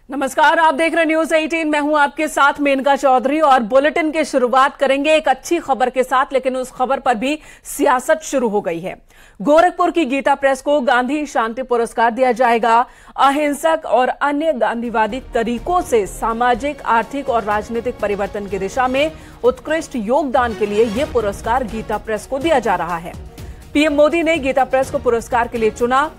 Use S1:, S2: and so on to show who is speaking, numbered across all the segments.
S1: नमस्कार, आप देख रहे न्यूज 18। मैं हूं आपके साथ मेनका चौधरी और बुलेटिन की शुरुआत करेंगे एक अच्छी खबर के साथ, लेकिन उस खबर पर भी सियासत शुरू हो गई है। गोरखपुर की गीता प्रेस को गांधी शांति पुरस्कार दिया जाएगा। अहिंसक और अन्य गांधीवादी तरीकों से सामाजिक, आर्थिक और राजनीतिक परिवर्तन की दिशा में उत्कृष्ट योगदान के लिए यह पुरस्कार गीता प्रेस को दिया जा रहा है। पीएम मोदी ने गीता प्रेस को पुरस्कार के लिए चुना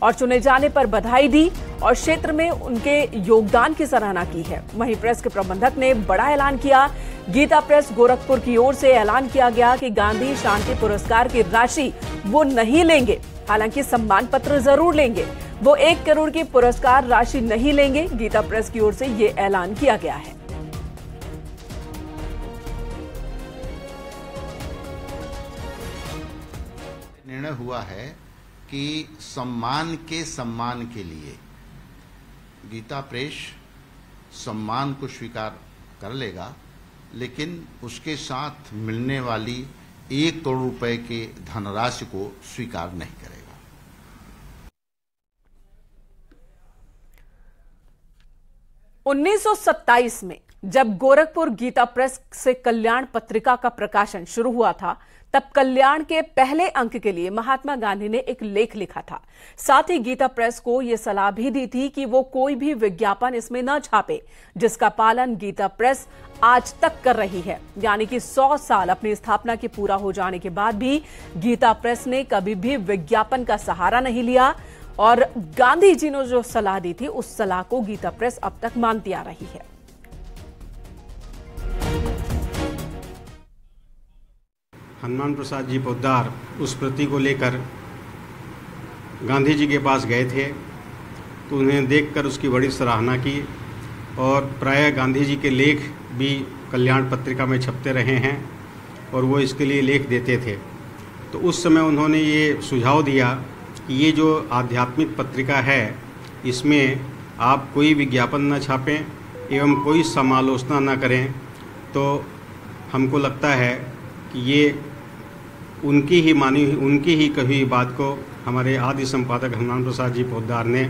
S1: और चुने जाने पर बधाई दी और क्षेत्र में उनके योगदान की सराहना की है। वहीं प्रेस के प्रबंधक ने बड़ा ऐलान किया। गीता प्रेस गोरखपुर की ओर से ऐलान किया गया कि गांधी शांति पुरस्कार की राशि वो नहीं लेंगे, हालांकि सम्मान पत्र जरूर लेंगे। वो 1 करोड़ की पुरस्कार राशि नहीं लेंगे। गीता प्रेस की ओर से ये ऐलान किया गया है।
S2: निर्णय हुआ है कि सम्मान के लिए गीता प्रेस सम्मान को स्वीकार कर लेगा, लेकिन उसके साथ मिलने वाली 1 करोड़ रुपए के धनराशि को स्वीकार नहीं करेगा।
S1: 1927 में जब गोरखपुर गीता प्रेस से कल्याण पत्रिका का प्रकाशन शुरू हुआ था, तब कल्याण के पहले अंक के लिए महात्मा गांधी ने एक लेख लिखा था। साथ ही गीता प्रेस को यह सलाह भी दी थी कि वो कोई भी विज्ञापन इसमें न छापे, जिसका पालन गीता प्रेस आज तक कर रही है। यानी कि 100 साल अपनी स्थापना के पूरा हो जाने के बाद भी गीता प्रेस ने कभी भी विज्ञापन का सहारा नहीं लिया और गांधी जी ने जो सलाह दी थी उस सलाह को गीता प्रेस अब तक मानती आ रही है।
S3: हनुमान प्रसाद जी पोद्दार उस प्रति को लेकर गांधी जी के पास गए थे, तो उन्हें देखकर उसकी बड़ी सराहना की और प्रायः गांधी जी के लेख भी कल्याण पत्रिका में छपते रहे हैं और वो इसके लिए लेख देते थे। तो उस समय उन्होंने ये सुझाव दिया कि ये जो आध्यात्मिक पत्रिका है, इसमें आप कोई विज्ञापन न छापें एवं कोई समालोचना न करें। तो हमको लगता है कि ये उनकी ही कही बात को हमारे आदि संपादक हनुमान प्रसाद जी पोद्दार ने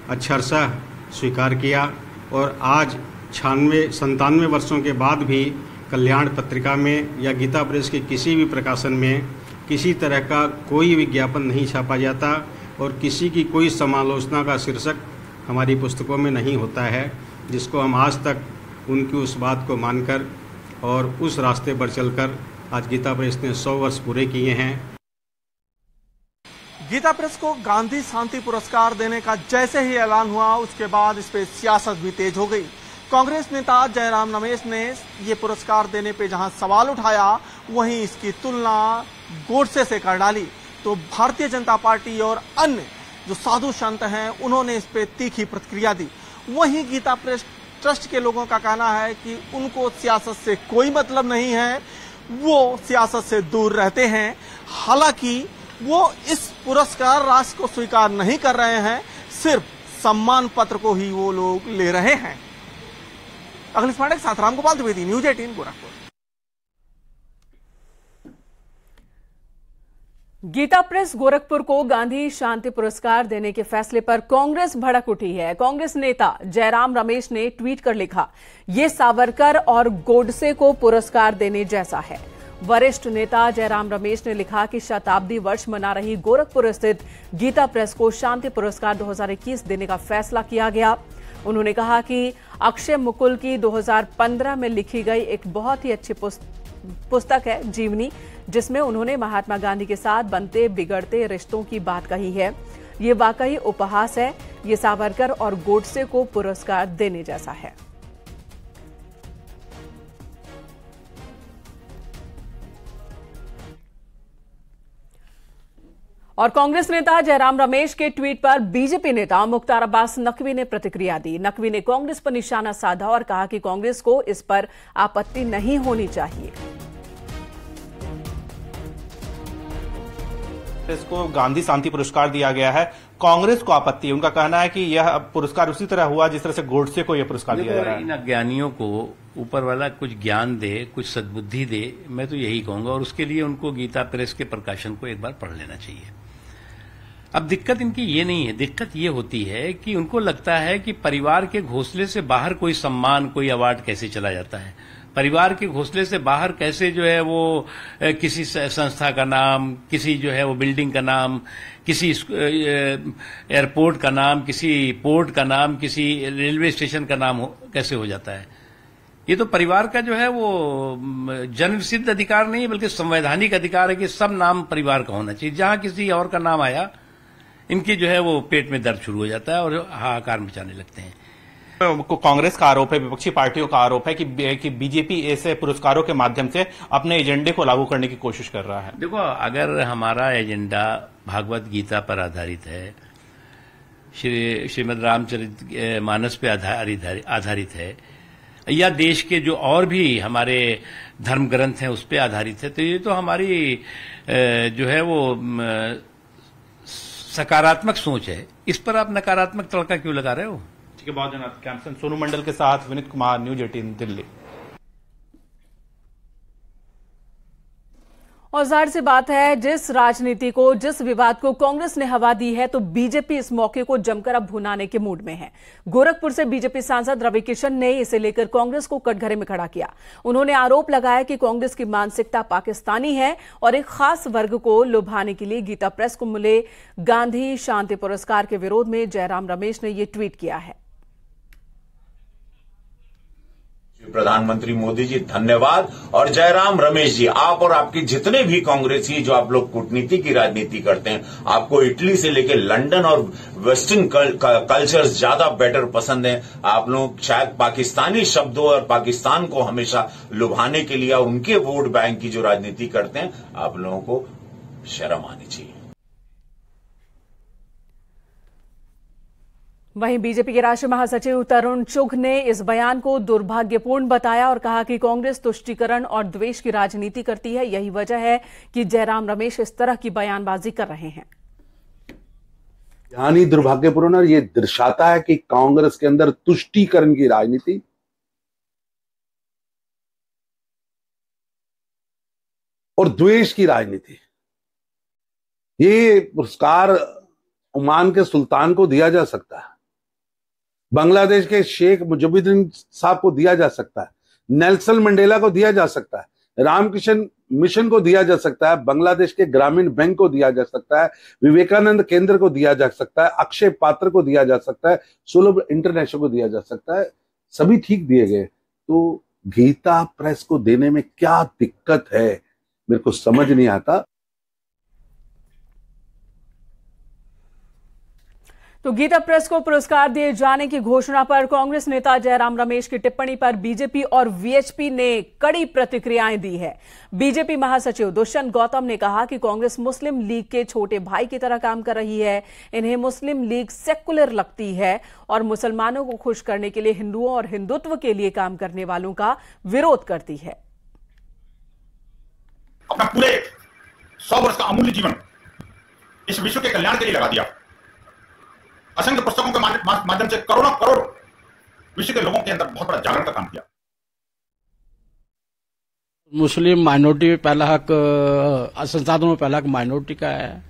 S3: अक्षरशः स्वीकार किया और आज 97 वर्षों के बाद भी कल्याण पत्रिका में या गीता प्रेस के किसी भी प्रकाशन में किसी तरह का कोई विज्ञापन नहीं छापा जाता और किसी की कोई समालोचना का शीर्षक हमारी पुस्तकों में नहीं होता है, जिसको हम आज तक उनकी उस बात को मानकर और उस रास्ते पर चलकर आज गीता प्रेस ने 100 वर्ष पूरे किए हैं।
S4: गीता प्रेस को गांधी शांति पुरस्कार देने का जैसे ही ऐलान हुआ, उसके बाद इस पे सियासत भी तेज हो गई। कांग्रेस नेता जयराम रमेश ने ये पुरस्कार देने पे जहां सवाल उठाया, वहीं इसकी तुलना गोडसे से कर डाली। तो भारतीय जनता पार्टी और अन्य जो साधु संत हैं, उन्होंने इस पे तीखी प्रतिक्रिया दी। वहीं गीता प्रेस ट्रस्ट के लोगों का कहना है कि उनको सियासत से कोई मतलब नहीं है, वो सियासत से दूर रहते हैं। हालांकि वो इस पुरस्कार राशि को स्वीकार नहीं कर रहे हैं, सिर्फ सम्मान पत्र को ही वो लोग ले रहे हैं। अखिलेश पांडे के साथ रामगोपाल द्विवेदी, न्यूज 18 गोरखपुर।
S1: गीता प्रेस गोरखपुर को गांधी शांति पुरस्कार देने के फैसले पर कांग्रेस भड़क उठी है। कांग्रेस नेता जयराम रमेश ने ट्वीट कर लिखा, ये सावरकर और गोडसे को पुरस्कार देने जैसा है। वरिष्ठ नेता जयराम रमेश ने लिखा कि शताब्दी वर्ष मना रही गोरखपुर स्थित गीता प्रेस को शांति पुरस्कार 2021 देने का फैसला किया गया। उन्होंने कहा कि अक्षय मुकुल की 2015 में लिखी गई एक बहुत ही अच्छी पुस्तक है जीवनी, जिसमें उन्होंने महात्मा गांधी के साथ बनते बिगड़ते रिश्तों की बात कही है। ये वाकई उपहास है। ये सावरकर और गोडसे को पुरस्कार देने जैसा है। और कांग्रेस नेता जयराम रमेश के ट्वीट पर बीजेपी नेता मुख्तार अब्बास नकवी ने प्रतिक्रिया दी। नकवी ने कांग्रेस पर निशाना साधा और कहा कि कांग्रेस को इस पर आपत्ति नहीं होनी चाहिए।
S5: इसको गांधी शांति पुरस्कार दिया गया है, कांग्रेस को आपत्ति है। उनका कहना है कि यह पुरस्कार उसी तरह हुआ जिस तरह से गोडसे को यह पुरस्कार दिया जा रहा है।
S6: इन अज्ञानियों को ऊपर वाला कुछ ज्ञान दे, कुछ सद्बुद्धि दे, मैं तो यही कहूंगा। और उसके लिए उनको गीता प्रेस के प्रकाशन को एक बार पढ़ लेना चाहिए। अब दिक्कत इनकी ये नहीं है, दिक्कत ये होती है कि उनको लगता है कि परिवार के घोंसले से बाहर कोई सम्मान, कोई अवार्ड कैसे चला जाता है, परिवार के घोंसले से बाहर कैसे जो है वो किसी संस्था का नाम, किसी जो है वो बिल्डिंग का नाम, किसी एयरपोर्ट का नाम, किसी पोर्ट का नाम, किसी रेलवे स्टेशन का नाम कैसे हो जाता है। ये तो परिवार का जो है वो जन्म सिद्ध अधिकार नहीं है, बल्कि संवैधानिक अधिकार है कि सब नाम परिवार का होना चाहिए। जहां किसी और का नाम आया, इनकी जो है वो पेट में दर्द शुरू हो जाता है और हाहाकार मचाने लगते हैं।
S5: कांग्रेस का आरोप है, विपक्षी पार्टियों का आरोप है कि बीजेपी ऐसे पुरस्कारों के माध्यम से अपने एजेंडे को लागू करने की कोशिश कर रहा है।
S6: देखो, अगर हमारा एजेंडा भागवत गीता पर आधारित है, श्रीमद् रामचरित मानस पे आधारित है, या देश के जो और भी हमारे धर्म ग्रंथ हैं उस पे आधारित है, तो ये तो हमारी जो है वो सकारात्मक सोच है। इस पर आप नकारात्मक तड़का क्यों लगा रहे हो?
S5: ठीक है, बहुत धन्यवाद। कैंपसन सोनू मंडल के साथ विनीत कुमार, न्यूज 18 दिल्ली।
S1: और जाहिर सी बात है, जिस राजनीति को, जिस विवाद को कांग्रेस ने हवा दी है, तो बीजेपी इस मौके को जमकर अब भुनाने के मूड में है। गोरखपुर से बीजेपी सांसद रवि किशन ने इसे लेकर कांग्रेस को कटघरे में खड़ा किया। उन्होंने आरोप लगाया कि कांग्रेस की मानसिकता पाकिस्तानी है और एक खास वर्ग को लुभाने के लिए गीता प्रेस को मिले गांधी शांति पुरस्कार के विरोध में जयराम रमेश ने यह ट्वीट किया है।
S7: प्रधानमंत्री मोदी जी धन्यवाद। और जयराम रमेश जी, आप और आपके जितने भी कांग्रेसी जो आप लोग कूटनीति की राजनीति करते हैं, आपको इटली से लेकर लंदन और वेस्टर्न कल्चर्स ज्यादा बेटर पसंद हैं। आप लोग शायद पाकिस्तानी शब्दों और पाकिस्तान को हमेशा लुभाने के लिए उनके वोट बैंक की जो राजनीति करते हैं, आप लोगों को शर्म आनी चाहिए।
S1: वहीं बीजेपी के राष्ट्रीय महासचिव तरुण चुघ ने इस बयान को दुर्भाग्यपूर्ण बताया और कहा कि कांग्रेस तुष्टीकरण और द्वेष की राजनीति करती है। यही वजह है कि जयराम रमेश इस तरह की बयानबाजी कर रहे हैं।
S8: यानी दुर्भाग्यपूर्ण, और ये दर्शाता है कि कांग्रेस के अंदर तुष्टीकरण की राजनीति और द्वेष की राजनीति। ये पुरस्कार ओमान के सुल्तान को दिया जा सकता है, बांग्लादेश के शेख मुजीबुद्दीन साहब को दिया जा सकता है, नेल्सन मंडेला को दिया जा सकता है, रामकृष्ण मिशन को दिया जा सकता है, बांग्लादेश के ग्रामीण बैंक को दिया जा सकता है, विवेकानंद केंद्र को दिया जा सकता है, अक्षय पात्र को दिया जा सकता है, सुलभ इंटरनेशनल को दिया जा सकता है। सभी ठीक दिए गए, तो गीता प्रेस को देने में क्या दिक्कत है, मेरे को समझ नहीं आता।
S1: तो गीता प्रेस को पुरस्कार दिए जाने की घोषणा पर कांग्रेस नेता जयराम रमेश की टिप्पणी पर बीजेपी और वीएचपी ने कड़ी प्रतिक्रियाएं दी है। बीजेपी महासचिव दुष्यंत गौतम ने कहा कि कांग्रेस मुस्लिम लीग के छोटे भाई की तरह काम कर रही है। इन्हें मुस्लिम लीग सेकुलर लगती है और मुसलमानों को खुश करने के लिए हिंदुओं और हिंदुत्व के लिए काम करने वालों का विरोध करती है।
S9: अपना पूरे 100 वर्ष का अमूल्य जीवन इस विश्व के कल्याण के लिए लगा दिया। असंख्य पुस्तकों के माध्यम से करोड़ों करोड़ विश्व के लोगों के अंदर बहुत बड़ा जागरण का काम किया।
S10: मुस्लिम माइनॉरिटी में पहला हक, संसाधनों में पहला हक माइनॉरिटी का है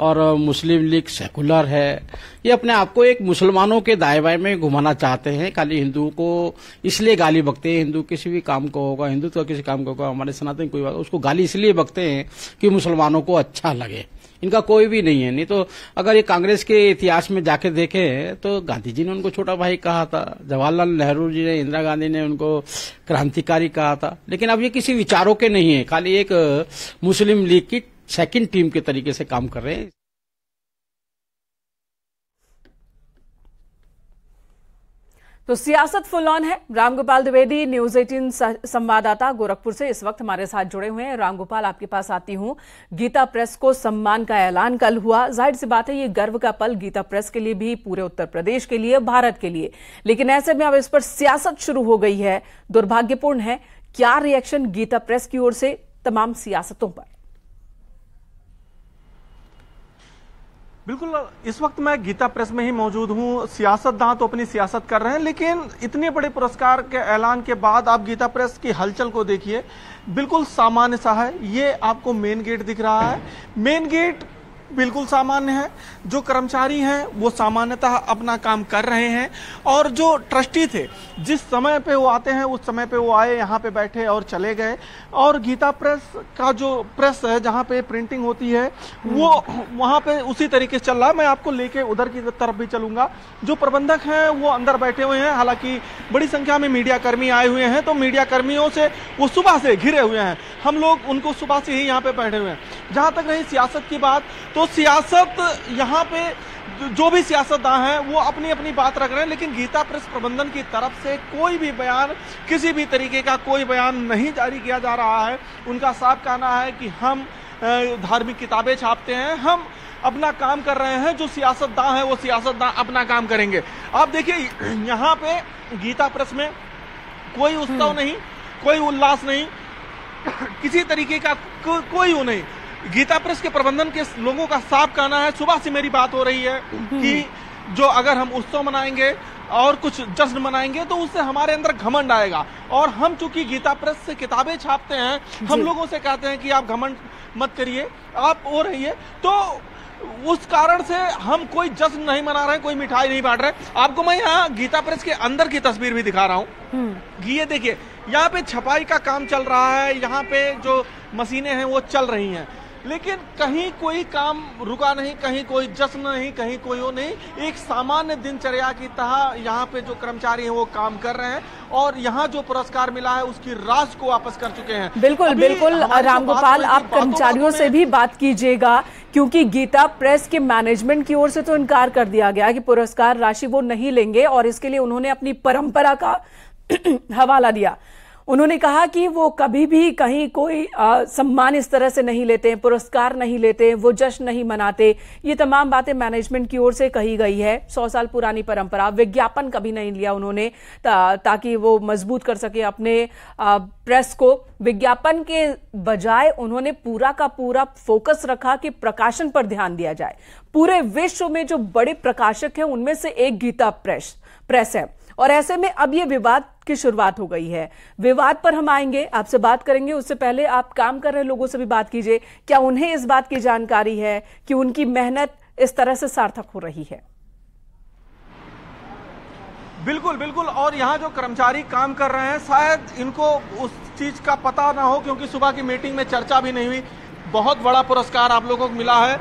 S10: और मुस्लिम लीग सेकुलर है। ये अपने आप को एक मुसलमानों के दाएं बाएं में घुमाना चाहते हैं। खाली हिंदुओं को इसलिए गाली बकते हैं, हिंदू किसी भी काम को होगा, हिंदुत्व किसी काम को होगा, हमारे सनातन कोई बात, उसको गाली इसलिए बकते हैं कि मुसलमानों को अच्छा लगे। इनका कोई भी नहीं है। नहीं तो अगर ये कांग्रेस के इतिहास में जाके देखें तो गांधी जी ने उनको छोटा भाई कहा था, जवाहरलाल नेहरू जी ने, इंदिरा गांधी ने उनको क्रांतिकारी कहा था। लेकिन अब ये किसी विचारों के नहीं है, खाली एक मुस्लिम लीग की सेकंड टीम के तरीके से काम कर रहे हैं।
S1: तो सियासत फुल ऑन है। रामगोपाल द्विवेदी, न्यूज 18 संवाददाता गोरखपुर से इस वक्त हमारे साथ जुड़े हुए हैं। रामगोपाल, आपके पास आती हूं। गीता प्रेस को सम्मान का ऐलान कल हुआ। जाहिर सी बात है, ये गर्व का पल गीता प्रेस के लिए भी, पूरे उत्तर प्रदेश के लिए, भारत के लिए। लेकिन ऐसे में अब इस पर सियासत शुरू हो गई है, दुर्भाग्यपूर्ण है। क्या रिएक्शन गीता प्रेस की ओर से तमाम सियासतों पर?
S4: बिल्कुल, इस वक्त मैं गीता प्रेस में ही मौजूद हूं। सियासतदान तो अपनी सियासत कर रहे हैं, लेकिन इतने बड़े पुरस्कार के ऐलान के बाद आप गीता प्रेस की हलचल को देखिए। बिल्कुल सामान्य सा है। ये आपको मेन गेट दिख रहा है। मेन गेट बिल्कुल सामान्य है। जो कर्मचारी हैं वो सामान्यतः अपना काम कर रहे हैं, और जो ट्रस्टी थे जिस समय पे वो आते हैं उस समय पे वो आए, यहाँ पे बैठे और चले गए। और गीता प्रेस का जो प्रेस है जहाँ पे प्रिंटिंग होती है वो वहाँ पे उसी तरीके से चल रहा है। मैं आपको लेके उधर की तरफ भी चलूंगा। जो प्रबंधक हैं वो अंदर बैठे हुए हैं, हालांकि बड़ी संख्या में मीडिया कर्मी आए हुए हैं, तो मीडिया कर्मियों से वो सुबह से घिरे हुए हैं। हम लोग उनको सुबह से ही यहाँ पे बैठे हुए हैं। जहाँ तक रही सियासत की बात, तो सियासत यहाँ पे जो भी सियासतदान हैं वो अपनी अपनी बात रख रहे हैं, लेकिन गीता प्रेस प्रबंधन की तरफ से कोई भी बयान, किसी भी तरीके का कोई बयान नहीं जारी किया जा रहा है। उनका साफ कहना है कि हम धार्मिक किताबें छापते हैं, हम अपना काम कर रहे हैं। जो सियासतदान है वो सियासतदान अपना काम करेंगे। आप देखिए यहाँ पे गीता प्रेस में कोई उत्सव नहीं, कोई उल्लास नहीं, किसी तरीके का कोई वो नहीं। गीता प्रेस के प्रबंधन के लोगों का साफ कहना है, सुबह से मेरी बात हो रही है कि जो अगर हम उत्सव मनाएंगे और कुछ जश्न मनाएंगे तो उससे हमारे अंदर घमंड आएगा। और हम चूंकि गीता प्रेस से किताबें छापते हैं, हम लोगों से कहते हैं कि आप घमंड मत करिए, आप हो रही है, तो उस कारण से हम कोई जश्न नहीं मना रहे हैं, कोई मिठाई नहीं बांट रहे। आपको मैं यहाँ गीता प्रेस के अंदर की तस्वीर भी दिखा रहा हूँ। ये देखिए, यहाँ पे छपाई का काम चल रहा है, यहाँ पे जो मशीनें हैं वो चल रही हैं, लेकिन कहीं कोई काम रुका नहीं, कहीं कोई जश्न नहीं, कहीं कोई वो नहीं। एक सामान्य दिनचर्या की तरह यहाँ पे जो कर्मचारी हैं वो काम कर रहे हैं, और यहाँ जो पुरस्कार मिला है उसकी राशि को वापस कर चुके हैं।
S1: बिल्कुल बिल्कुल रामगोपाल, आप कर्मचारियों से भी बात कीजिएगा, क्योंकि गीता प्रेस के मैनेजमेंट की ओर से तो इनकार कर दिया गया कि पुरस्कार राशि वो नहीं लेंगे, और इसके लिए उन्होंने अपनी परंपरा का हवाला दिया। उन्होंने कहा कि वो कभी भी कहीं कोई सम्मान इस तरह से नहीं लेते हैं, पुरस्कार नहीं लेते, वो जश्न नहीं मनाते। ये तमाम बातें मैनेजमेंट की ओर से कही गई है। 100 साल पुरानी परंपरा। विज्ञापन कभी नहीं लिया उन्होंने ताकि वो मजबूत कर सके अपने प्रेस को। विज्ञापन के बजाय उन्होंने पूरा का पूरा फोकस रखा कि प्रकाशन पर ध्यान दिया जाए। पूरे विश्व में जो बड़े प्रकाशक हैं उनमें से एक गीता प्रेस है, और ऐसे में अब ये विवाद की शुरुआत हो गई है। विवाद पर हम आएंगे, आपसे बात करेंगे। उससे पहले आप काम कर रहे लोगों से भी बात कीजिए, क्या उन्हें इस बात की जानकारी है कि उनकी मेहनत इस तरह से सार्थक हो रही है?
S4: बिल्कुल बिल्कुल। और यहाँ जो कर्मचारी काम कर रहे हैं शायद इनको उस चीज का पता ना हो, क्योंकि सुबह की मीटिंग में चर्चा भी नहीं हुई। बहुत बड़ा पुरस्कार आप लोगों को मिला है,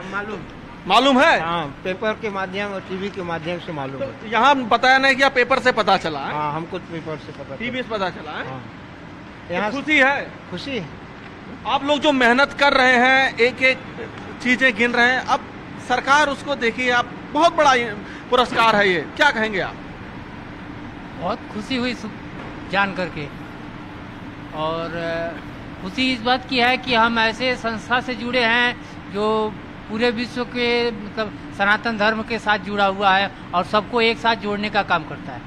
S4: मालूम है?
S11: हाँ, पेपर के माध्यम और टीवी के माध्यम से मालूम है।
S4: तो यहाँ बताया नहीं क्या, पेपर से पता चला है?
S11: हाँ, हमको पेपर से पता,
S4: टीवी से पता चला है।
S11: हाँ।
S4: यहाँ खुशी है?
S11: खुशी है।
S4: आप लोग जो मेहनत कर रहे हैं, एक एक चीजें गिन रहे हैं, अब सरकार उसको देखिए, आप बहुत बड़ा पुरस्कार है ये, क्या कहेंगे आप?
S12: बहुत खुशी हुई जान करके, और खुशी इस बात की है कि हम ऐसे संस्था से जुड़े हैं जो पूरे विश्व के मतलब सनातन धर्म के साथ जुड़ा हुआ है और सबको एक साथ जोड़ने का काम करता है।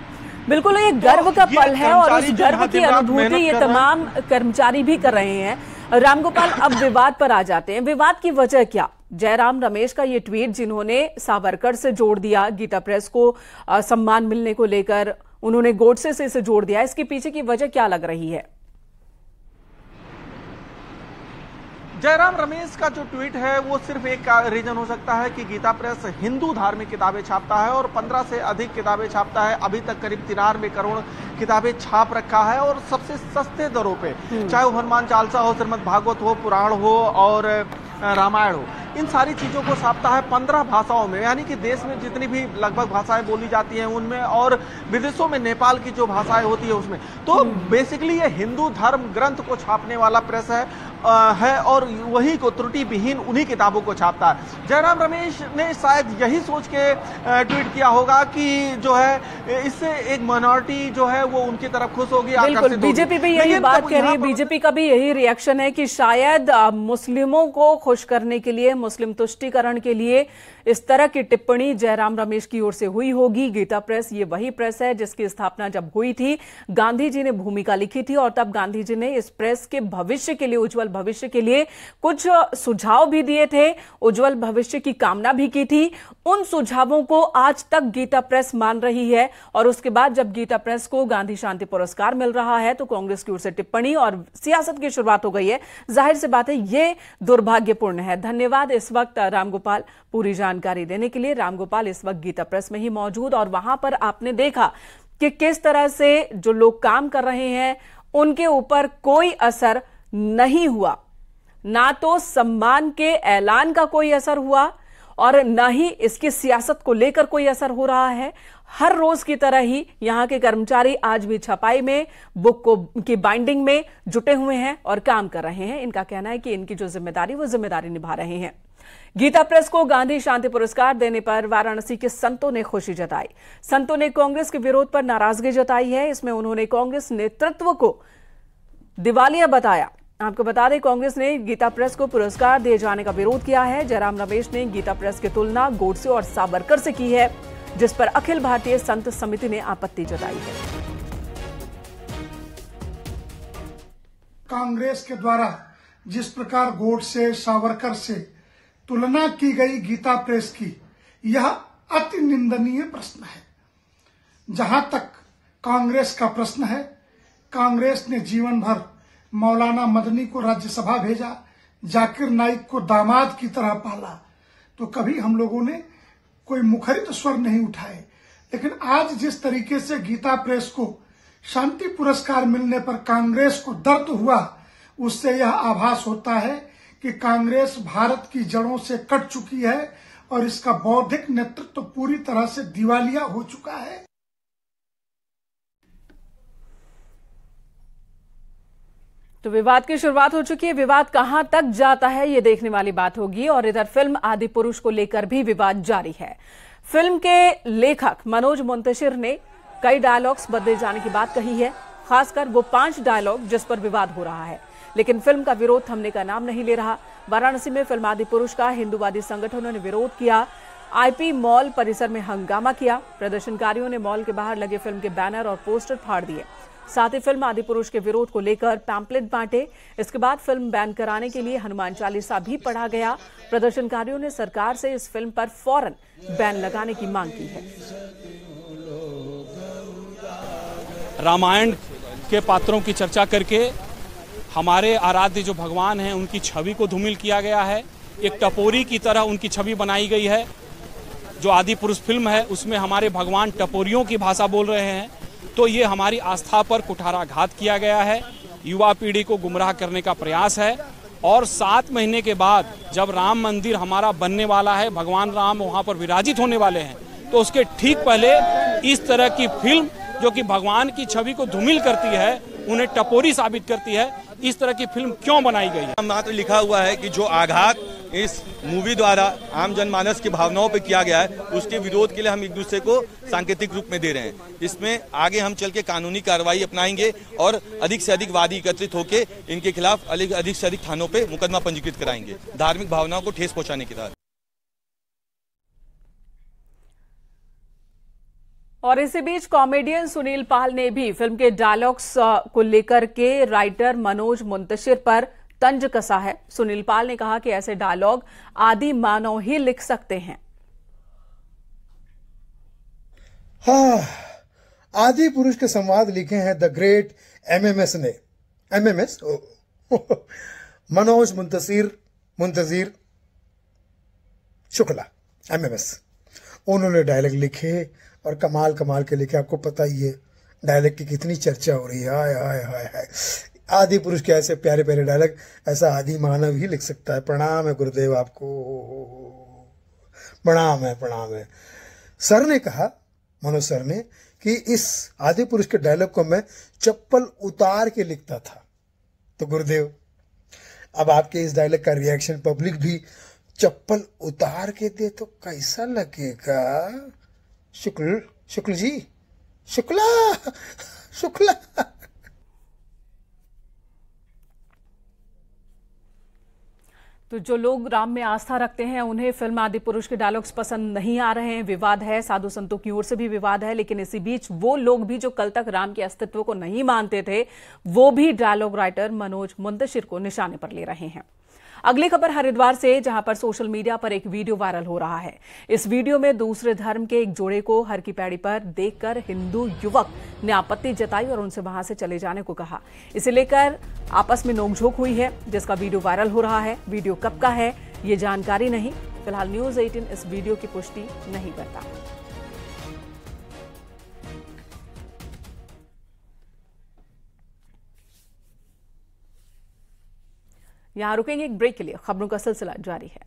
S1: बिल्कुल, ये गर्व का पल है, और उस गर्व की अनुभूति ये तमाम कर्मचारी भी कर रहे हैं। रामगोपाल, अब विवाद पर आ जाते हैं। विवाद की वजह क्या? जयराम रमेश का ये ट्वीट, जिन्होंने सावरकर से जोड़ दिया गीता प्रेस को सम्मान मिलने को लेकर, उन्होंने गोडसे से इसे जोड़ दिया, इसके पीछे की वजह क्या लग रही है?
S4: जयराम रमेश का जो ट्वीट है वो सिर्फ एक रीजन हो सकता है कि गीता प्रेस हिंदू धार्मिक किताबें छापता है और 15 से अधिक किताबें छापता है। अभी तक करीब 93 करोड़ किताबें छाप रखा है, और सबसे सस्ते दरों पे, चाहे वो हनुमान चालीसा हो, श्रीमद् भागवत हो, पुराण हो और रामायण हो, इन सारी चीजों को छापता है 15 भाषाओं में। यानी कि देश में जितनी भी लगभग भाषाएं बोली जाती हैं उनमें, और विदेशों में नेपाल की जो भाषाएं होती है उसमें। तो बेसिकली ये हिंदू धर्म ग्रंथ को छापने वाला प्रेस है और वही को त्रुटि विहीन उन्हीं किताबों को छापता है। जयराम रमेश ने शायद यही सोच के ट्वीट किया होगा कि जो है इससे एक माइनॉरिटी जो है वो उनकी तरफ खुश होगी, आकर्षित होगी।
S1: बीजेपी भी यही बात कह रही है, बीजेपी का भी यही रिएक्शन है कि शायद मुस्लिमों को खुश करने के लिए, मुस्लिम तुष्टीकरण के लिए इस तरह की टिप्पणी जयराम रमेश की ओर से हुई होगी। गीता प्रेस ये वही प्रेस है जिसकी स्थापना जब हुई थी गांधी जी ने भूमिका लिखी थी और तब गांधी जी ने इस प्रेस के भविष्य के लिए, उज्जवल भविष्य के लिए कुछ सुझाव भी दिए थे, उज्जवल भविष्य की कामना भी की थी। उन सुझावों को आज तक गीता प्रेस मान रही है और उसके बाद जब गीता प्रेस को गांधी शांति पुरस्कार मिल रहा है तो कांग्रेस की ओर से टिप्पणी और सियासत की शुरुआत हो गई है। जाहिर सी बात है ये दुर्भाग्यपूर्ण है। धन्यवाद इस वक्त रामगोपाल पूरी जानकारी देने के लिए। रामगोपाल इस वक्त गीता प्रेस में ही मौजूद और वहां पर आपने देखा कि किस तरह से जो लोग काम कर रहे हैं उनके ऊपर कोई असर नहीं हुआ, ना तो सम्मान के ऐलान का कोई असर हुआ और न ही इसकी सियासत को लेकर कोई असर हो रहा है। हर रोज की तरह ही यहां के कर्मचारी आज भी छपाई में, बुक की बाइंडिंग में जुटे हुए हैं और काम कर रहे हैं। इनका कहना है कि इनकी जो जिम्मेदारी वो जिम्मेदारी निभा रहे हैं। गीता प्रेस को गांधी शांति पुरस्कार देने पर वाराणसी के संतों ने खुशी जताई। संतों ने कांग्रेस के विरोध पर नाराजगी जताई है। इसमें उन्होंने कांग्रेस नेतृत्व को दिवालिया बताया। आपको बता दें कांग्रेस ने गीता प्रेस को पुरस्कार दिए जाने का विरोध किया है। जयराम रमेश ने गीता प्रेस की तुलना गोडसे और सावरकर से की है, जिस पर अखिल भारतीय संत समिति ने आपत्ति जताई है।
S13: कांग्रेस के द्वारा जिस प्रकार गोडसे सावरकर से तुलना की गई गीता प्रेस की, यह अति निंदनीय प्रश्न है। जहां तक कांग्रेस का प्रश्न है, कांग्रेस ने जीवन भर मौलाना मदनी को राज्यसभा भेजा, जाकिर नाइक को दामाद की तरह पाला, तो कभी हम लोगों ने कोई मुखरित स्वर नहीं उठाए। लेकिन आज जिस तरीके से गीता प्रेस को शांति पुरस्कार मिलने पर कांग्रेस को दर्द हुआ, उससे यह आभास होता है कि कांग्रेस भारत की जड़ों से कट चुकी है और इसका बौद्धिक नेतृत्व पूरी तरह से दिवालिया हो चुका है।
S1: तो विवाद की शुरुआत हो चुकी है। विवाद कहां तक जाता है ये देखने वाली बात होगी। और इधर फिल्म आदि पुरुष को लेकर भी विवाद जारी है। फिल्म के लेखक मनोज मुंतशिर ने कई डायलॉग्स बदले जाने की बात कही है, खासकर वो 5 डायलॉग जिस पर विवाद हो रहा है। लेकिन फिल्म का विरोध थमने का नाम नहीं ले रहा। वाराणसी में फिल्म आदि पुरुष का हिंदूवादी संगठनों ने विरोध किया। आईपी मॉल परिसर में हंगामा किया। प्रदर्शनकारियों ने मॉल के बाहर लगे फिल्म के बैनर और पोस्टर फाड़ दिए। साथ ही फिल्म आदि पुरुष के विरोध को लेकर पैम्पलेट बांटे। इसके बाद फिल्म बैन कराने के लिए हनुमान चालीसा भी पढ़ा गया। प्रदर्शनकारियों ने सरकार से इस फिल्म पर फौरन बैन लगाने की मांग की है।
S14: रामायण के पात्रों की चर्चा करके हमारे आराध्य जो भगवान हैं उनकी छवि को धूमिल किया गया है। एक टपोरी की तरह उनकी छवि बनाई गई है। जो आदि पुरुष फिल्म है उसमें हमारे भगवान टपोरियों की भाषा बोल रहे हैं, तो ये हमारी आस्था पर कुठाराघात किया गया है। युवा पीढ़ी को गुमराह करने का प्रयास है। और 7 महीने के बाद जब राम मंदिर हमारा बनने वाला है, भगवान राम वहाँ पर विराजित होने वाले हैं, तो उसके ठीक पहले इस तरह की फिल्म जो कि भगवान की छवि को धूमिल करती है, उन्हें टपोरी साबित करती है, इस तरह की फिल्म क्यों बनाई गई है।
S15: मात्र लिखा हुआ है कि जो आघात इस मूवी द्वारा आम जनमानस की भावनाओं पे किया गया है, उसके विरोध के लिए हम एक दूसरे को सांकेतिक रूप में दे रहे हैं। इसमें आगे हम चल के कानूनी कार्रवाई अपनाएंगे और अधिक से अधिक वादी एकत्रित होकर इनके खिलाफ अधिक से अधिक थानों पे मुकदमा पंजीकृत कराएंगे, धार्मिक भावनाओं को ठेस पहुंचाने के तहत।
S1: और इसी बीच कॉमेडियन सुनील पाल ने भी फिल्म के डायलॉग्स को लेकर के राइटर मनोज मुंतशिर पर तंज कसा है। सुनील पाल ने कहा कि ऐसे डायलॉग आदि मानव ही लिख सकते हैं।
S16: हाँ, आदि पुरुष के संवाद लिखे हैं द ग्रेट एमएमएस ने। MMS Manoj Muntashir Shukla, MMS. उन्होंने डायलॉग लिखे और कमाल के लिखे। आपको पता ही है डायलॉग की कितनी चर्चा हो रही है। हाय हाय हाय हाय, आदि पुरुष के ऐसे प्यारे प्यारे डायलॉग ऐसा आदि मानव ही लिख सकता है। प्रणाम है गुरुदेव आपको, प्रणाम है। सर ने कहा, मनोज सर ने, कि इस आदि पुरुष के डायलॉग को मैं चप्पल उतार के लिखता था। तो गुरुदेव, अब आपके इस डायलॉग का रिएक्शन पब्लिक भी चप्पल उतार के दे तो कैसा लगेगा? शुक्ल जी, शुक्ला।
S1: तो जो लोग राम में आस्था रखते हैं उन्हें फिल्म आदिपुरुष के डायलॉग्स पसंद नहीं आ रहे हैं। विवाद है, साधु संतों की ओर से भी विवाद है, लेकिन इसी बीच वो लोग भी जो कल तक राम के अस्तित्व को नहीं मानते थे, वो भी डायलॉग राइटर मनोज मुंतशिर को निशाने पर ले रहे हैं। अगली खबर हरिद्वार से, जहां पर सोशल मीडिया पर एक वीडियो वायरल हो रहा है। इस वीडियो में दूसरे धर्म के एक जोड़े को हर की पैड़ी पर देखकर हिंदू युवक ने आपत्ति जताई और उनसे वहां से चले जाने को कहा। इसे लेकर आपस में नोकझोंक हुई है, जिसका वीडियो वायरल हो रहा है। वीडियो कब का है ये जानकारी नहीं। फिलहाल न्यूज 18 इस वीडियो की पुष्टि नहीं करता। यहां रुकेंगे एक ब्रेक के लिए, खबरों का सिलसिला जारी है।